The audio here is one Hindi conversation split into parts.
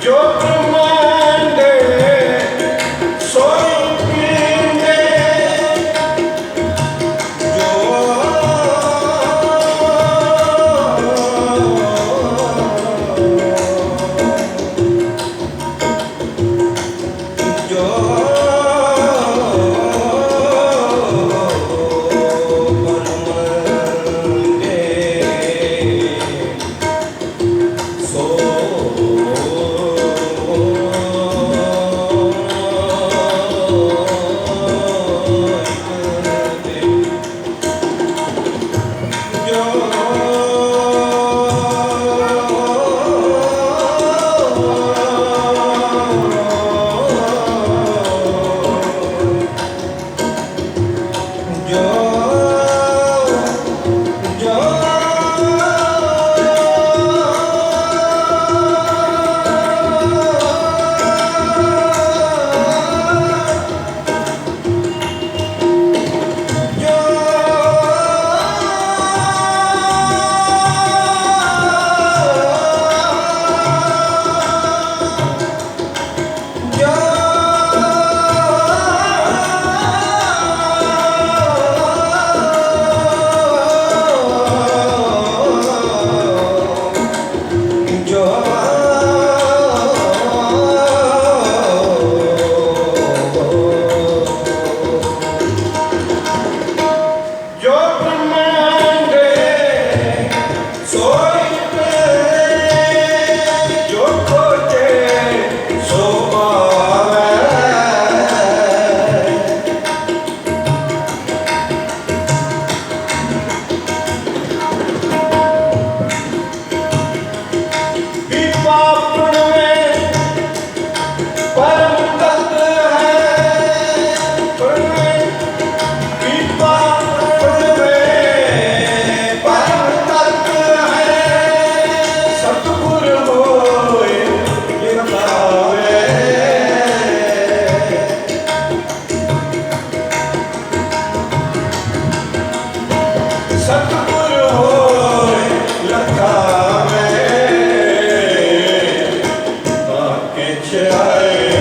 जो दुहाई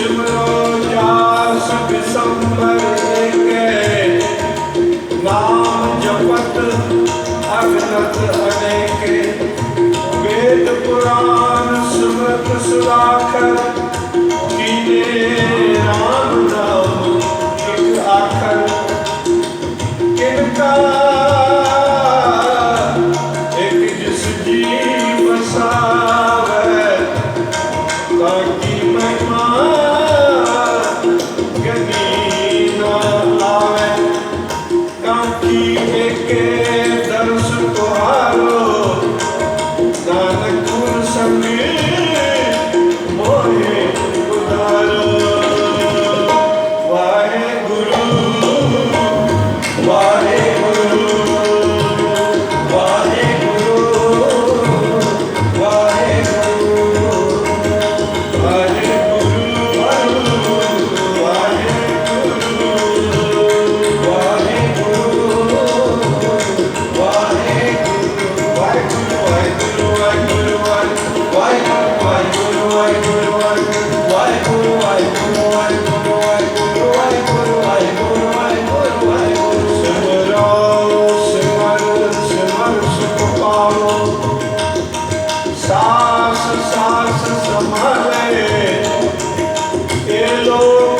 सिमरो जास बिसंबर के नाम जपत अगनत अनेके वेद पुराण स्मृत सुराखर कीने राम नाम एक आखर किनका एक जिस जी बसावे ताकि महिमा गनी न आवे ताकि एक दर्श तुहारो नानक गुर संग मोहे उधारो वाहेगुरु वाहेगुरु वाहेगुरु सास सास संभाले ये लोग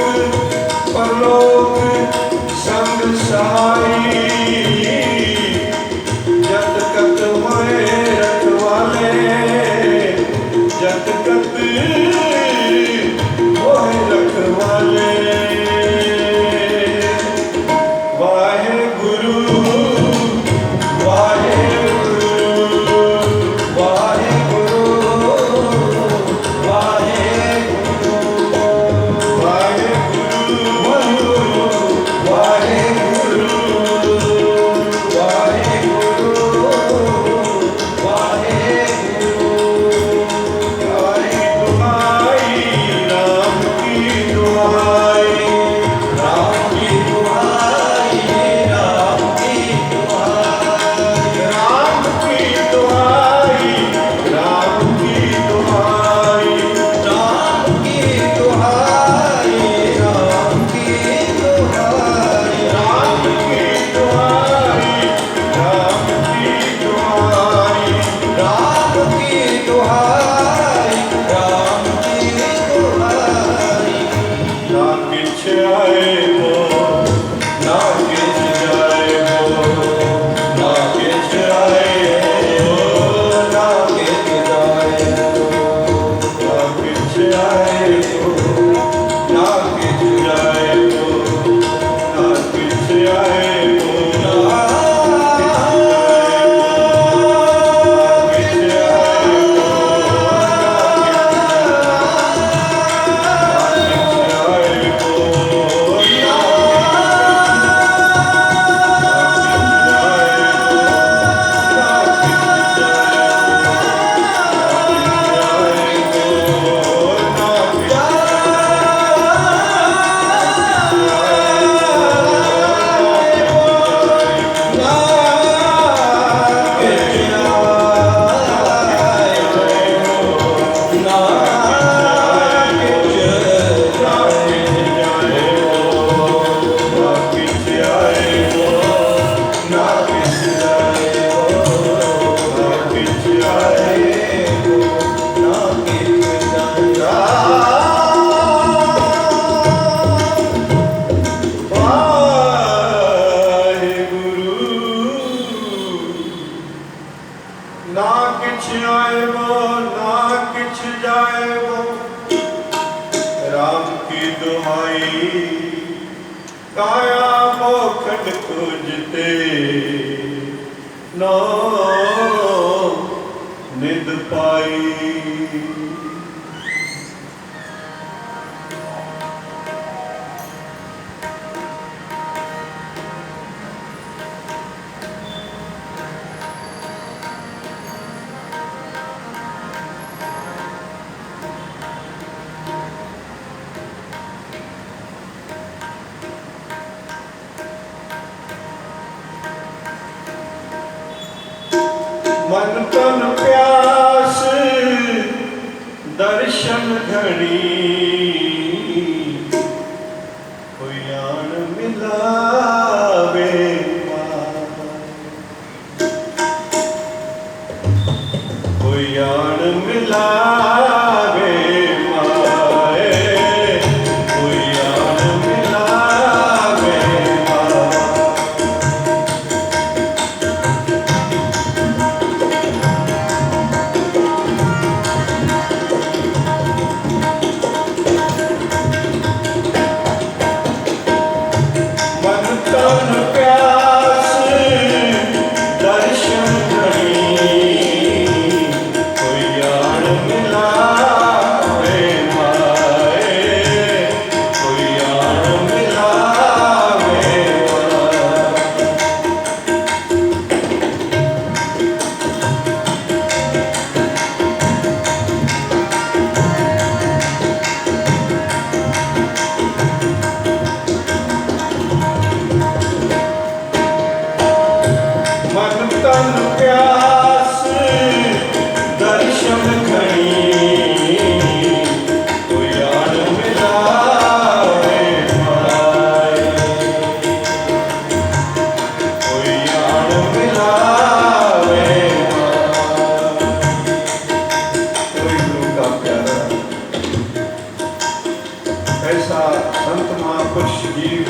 परलोक संग सहाई जत कत मोए रखवाले जत कत मोए रखवाले वाहेगुरु ना किछ आएबो ना किछ जाएबो राम की दुहाई काया मोखट खोजते नो निद पाई मन तन प्यास दर्शन घड़ी ऐसा संत महापुरुष जीव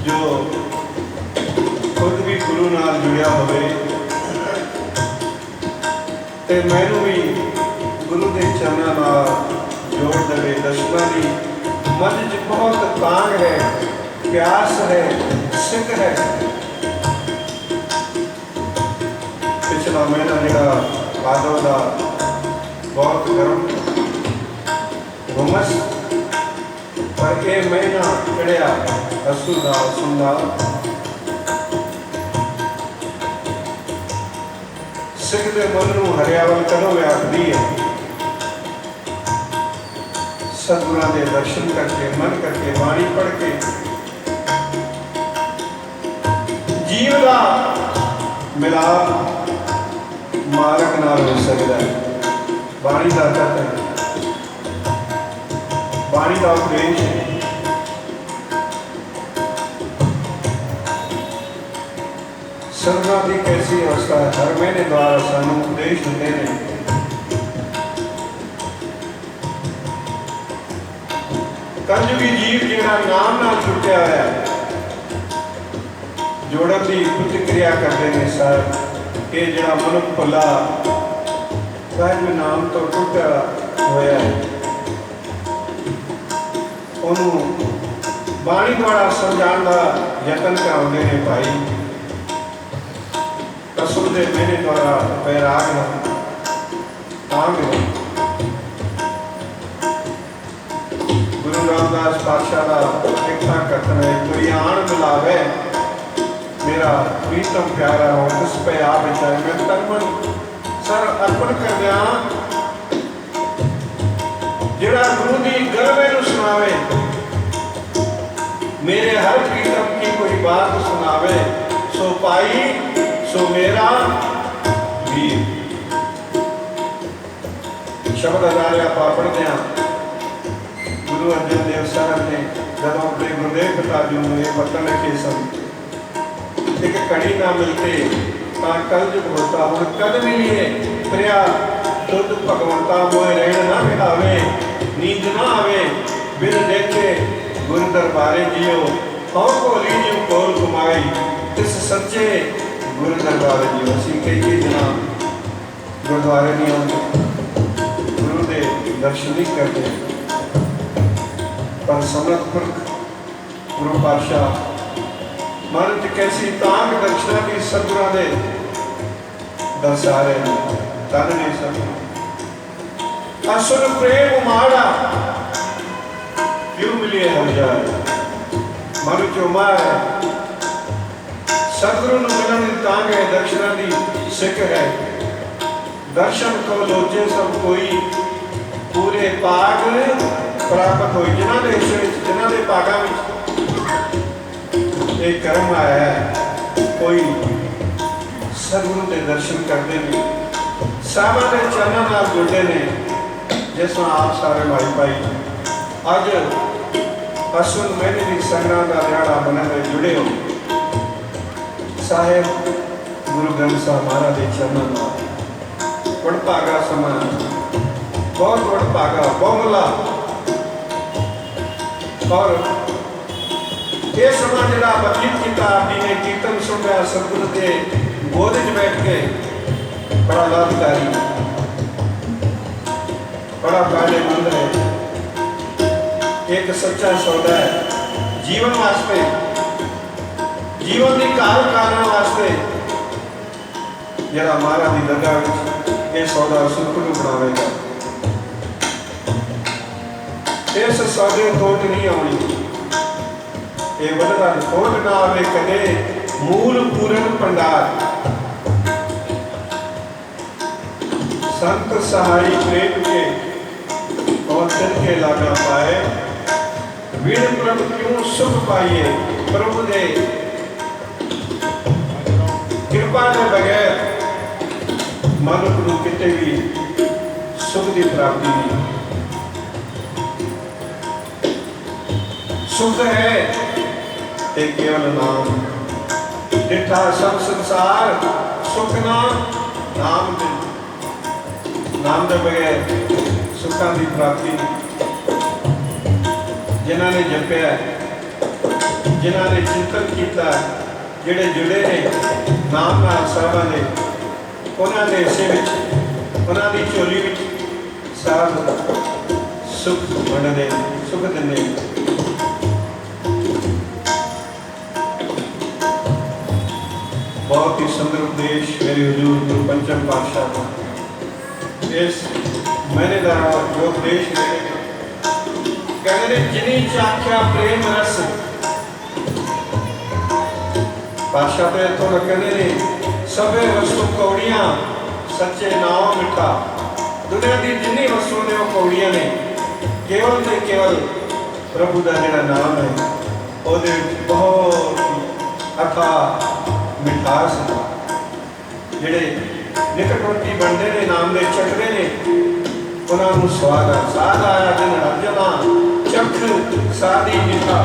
जो खुद भी गुरु नाल जुड़िया होवे ते मैनू भी गुरु के चरणों नाल जोड़ देवे। दर्शनां दी मन च बहुत तांग है, प्यास है, सिक है। पिछला महीना जिहड़ा भादव दा बहुत गर्म घुमस, पर यह महीना चढ़िया असू दा सुंदा सिख दे मन नूं हरियावल कदों व्यापदी है। सतगुरां दे दर्शन करके, मन करके, बाणी पढ़ के जीव का मिलाप मार्ग नाल हो सकता है। बाणी का अर्थ है, बाणी का उपदेश है। सतगुरां की कैसी अवस्था है, हर महीने द्वारा सानू उपदेश दिते हैं। कलयुगी जीव जिहड़ा नाम नाल जुटिया होया है, जोड़न की प्रतिक्रिया करते हैं सर। ये जिहड़ा मनुख भुला वाहिगुरू नाम तो टुटिया होया है, उन्होंने बाणी द्वारा समझाने का यतन कराते हैं। भाई कसुर के मेरे द्वारा बैराग गुरु रामदास पातशाह का लिखा कथन है, कोई आन मिलावे मेरा प्रीतम प्यारा हो उस पे आ बचाए। मैं तन मन सर अर्पण कर दिया, जिहड़ा गुरु की गलबे नूं सुनावे, मेरे हर प्रीतम की कोई बात सुनावे, सो पाई सो मेरा वीर। शब्द आचार्य आप पढ़ते हैं, गुरु अर्जन देव साहब ने जब अपने गुरुदेव पिता जी ने ये पत्र लिखे सन, एक कड़ी ना मिलते कलयुग होता हुण कद मिलिए प्रिया दुध भगवंता मोह रहन ना मिलावे, नींद ना आवे बिन देखे गुरु दरबारे जियो, हौ भोली जिव कोल घुमाई तिस सच्चे गुरु दरबारे जियो। असीं कई दिना गुरुद्वारे नहीं आते, गुरु के दर्शन नहीं करते, पर समर्थ पुरख गुरु पातशाह मन च कैसी तांग दर्शना की सतगुरां दे दर्शा रहे तन ने सब असुर प्रेम माड़ा क्यों मिले हो जाए। मन चो मार सतगुरु नूं मिलण दी तांग है, दर्शना की सिक है। दर्शन को लोचे सब कोई पूरे पाग प्राप्त होई। जिन्हां दे जिन्हां दे पागां विच एक कर्म आया है, कोई सतगुरु के दर्शन करते हैं, साहबां के चरणों नाल जुड़ते हैं। जिस आप सारे भाई भाई अज असुन महीने की संगरां का दिहाड़ा मना के जुड़े हो, साहेब गुरु ग्रंथ साहब महाराज के चरणों नाल वडभागा समा, बहुत वडभागा बहुमला। और ये समा जिहड़ा बतीत किया आपजी ने कीर्तन सुनिया सतगुरु के गोद च बैठ के, बड़ा लाभकारी, बड़ा फायदेमंद है। एक सच्चा सौदा है जीवन वास्ते, जीवन की काल कारण वास्ते, जरा महाराज की दरगाह ये सौदा सुखनू बनावेगा। इस सौदे खोट नहीं आनी, ये बदला खोट ना आवे कदे मूल पूरन भंडार। संत सहाई प्रेम के और तिल के लागा पाए, वीर प्रभु क्यों सुख पाइए। प्रभु दे कृपा के बगैर मनुष्य को किते भी सुख की प्राप्ति नहीं। सुख है एक केवल नाम, डिठा सब संसार सुख नाम नाम दिन। नाम के बगैर सुखों की प्राप्ति नहीं। जिन्हों ने जपया, जिन्हों ने चिंतन किया, जिहड़े जुड़े ने नाम नाल साहिबां दे, उन्हां दे हिस्से विच, उन्हां दी झोली विच साहिब सुख वंडदे, सुख दिंदे। बहुत ही सुंदर उपदेश मेरे हुजूर गुरु पंचम पातशाह का। इस महीने का जो उपदेश कहते जिनी चाख्या प्रेम रस, पातशाह तो इतों तक कहते सबे वस्तु कौड़ियां सच्चे नाम मिठा। दुनिया की जिन्नी वस्तु ने वो कौड़ियां ने, केवल ते केवल प्रभु का जिहड़ा नाम है वो बहुत अथा मिठास है। जिहड़े निकटवर्ती बनते हैं नाम दे चखते हैं उन्होंने स्वाद आ साध आया जिन अर्जना चख साधी मिठा।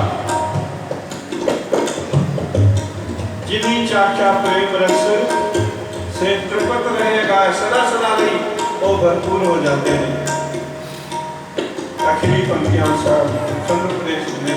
जिनी चाख्या प्रेम रस से तृप्त रहेगा सदा सदा नहीं, वो भरपूर हो जाते हैं। आखिरी पंक्तियां साहब सुंदर उपदेश देने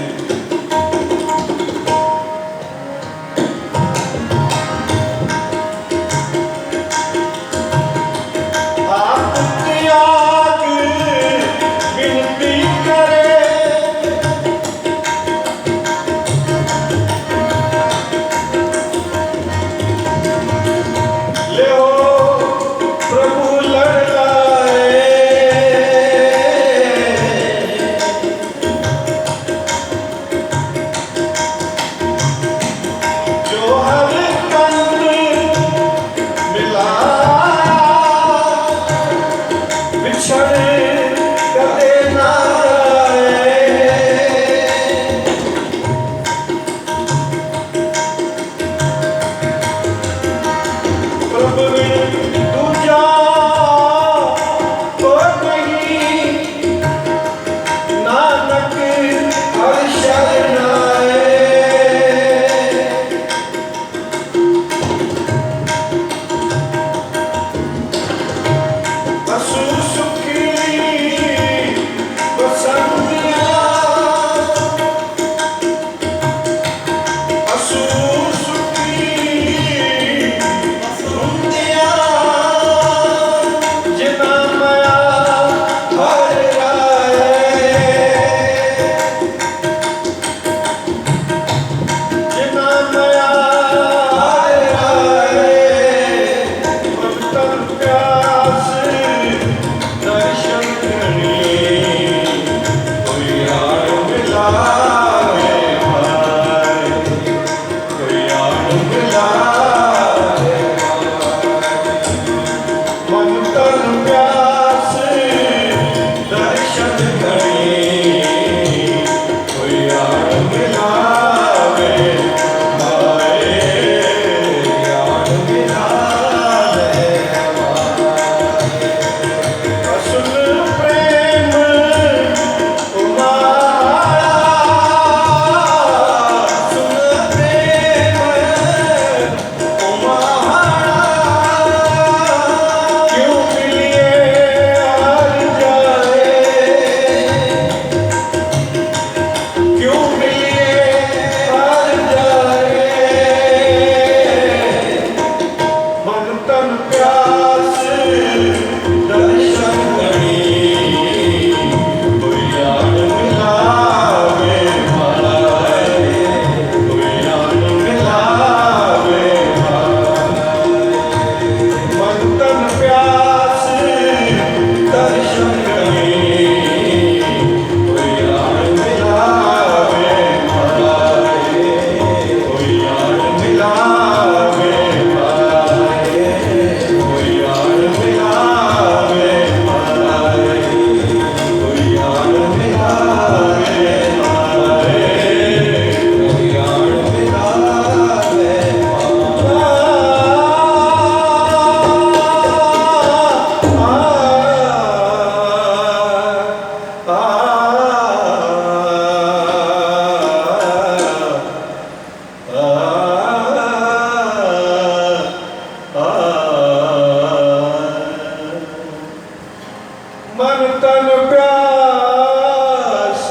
मन तन प्यास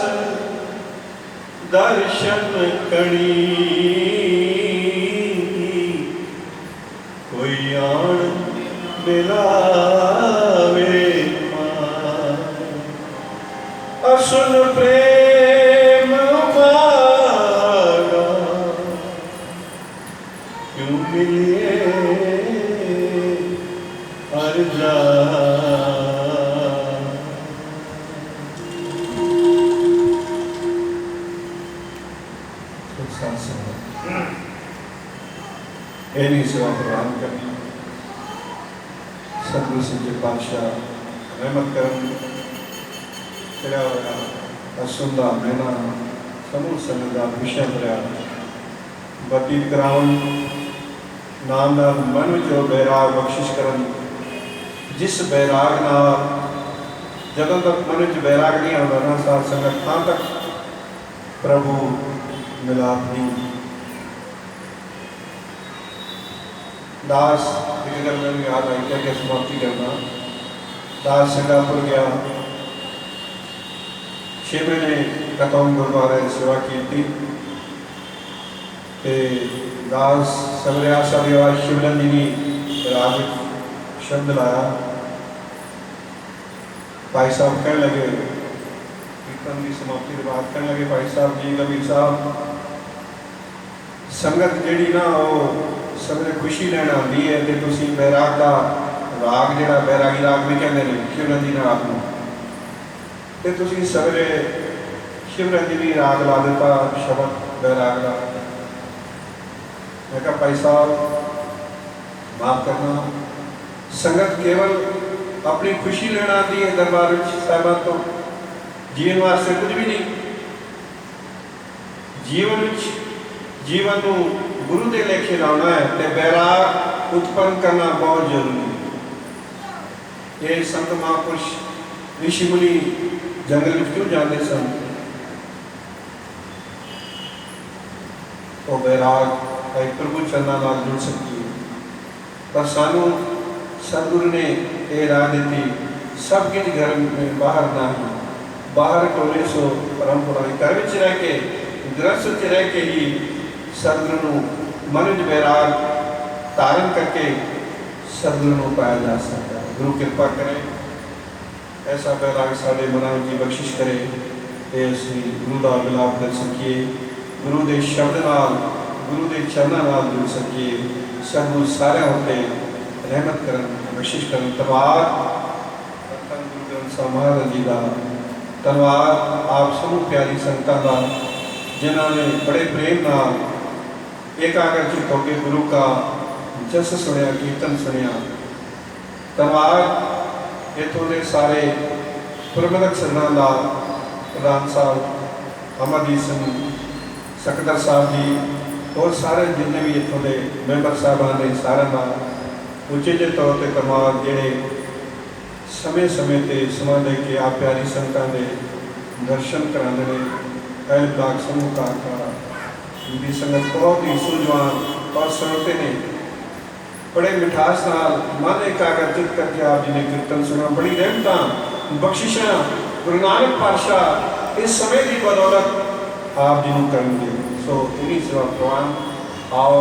दर्शन कणी कोई आन मिलावे असुन प्रेम मागा क्यों मिलिए हर जा नहीं सेवा प्रदान करनी सतगुरु सच्चे पातशाह रहमत करन तेरा असुंदा मैना समूह संग का विषय भरिया बतीत करावन नाम नाम मन जो बैराग बख्शिश करन जिस बैराग ना जदों तक मन च बैराग नहीं आता ना साथ संगत तां तक प्रभु मिलाप नहीं। दास एक गल मैंने याद आई क्या समाप्ति करना। दास सिंगापुर गया 6 महीने कतौन गुरुद्वारे सेवा की थी। दास सबरिया सभा शिवरंजनी राग शब्द लाया। भाई साहब कहने लगे कीर्तन की समाप्ति के बाद कहने लगे भाई साहब जी कबीर साहब संगत जी ना वो सबने खुशी लैन आती है तो तुम बैराग का राग जोड़ा बैरागी राग भी कहते हैं शिवरंजनी राग में तो तुम सवेरे शिवरंजनी राग ला दिता शब्द बैराग का। मैं कहा भाई साहब माफ करना संगत केवल अपनी खुशी लेना आती है दरबार साहिबा तो जीवन वास्ते कुछ भी नहीं। जीवन को गुरु के लेखे लाना है तो बैराग उत्पन्न करना बहुत जरूरी है। ये संत महापुरुष ऋषि मुनि जंगल में क्यों जाते सन? तो बैराग एक प्रभु चरणा नाल जुड़ सकती है। पर सानू सतगुरु ने ये राह दी सब कुछ घर में बाहर ना ही बाहर टोले सो परंपरा घर में रह के गृहस्थ रह के ही सतगुरु मन च बैराग धारण करके सतगुरु पाया जा सकता है। गुरु कृपा करे ऐसा बैराग साढ़े मना की बख्शिश करे ये असं गुरु का मिलाप कर सकिए गुरु के शब्द नाल गुरु के चरणों नाल जुड़ सकिए। सतगुरु सारे होते रहमत करन बख्शिश करन। धन्यवाद गुरु ग्रंथ साहिब महाराज जी का। धन्यवाद आप समूह प्यारी संगतां का जिन्होंने बड़े प्रेम नाल एकाग्रचित होकर गुरु का जस सुनिया कीर्तन सुनिया। धन्यवाद इतों के सारे प्रबंधक सरना का प्रधान साहब अमरजीत सिंह सकतर साहब जी और सारे जिन्हें भी इतों के मैंबर साहबान ने सारे का उचेचे तौर पर धन्यवाद जेडे समय समय पर समा दे के आप प्यारी संगतां के दर्शन कराते हैं। पहल ब्लाक समूह का उनकी संगत बहुत ही सूझवान और सुनते ने बड़े मिठास नाल मन एकाग्रचित करके आप जी ने कीर्तन सुना। बड़ी रहमतां बख्शिशां गुरु नानक पातशाह इस समय की बदौलत आप जी को करेंगे। सो इन्हीं सेवा प्रवान आओ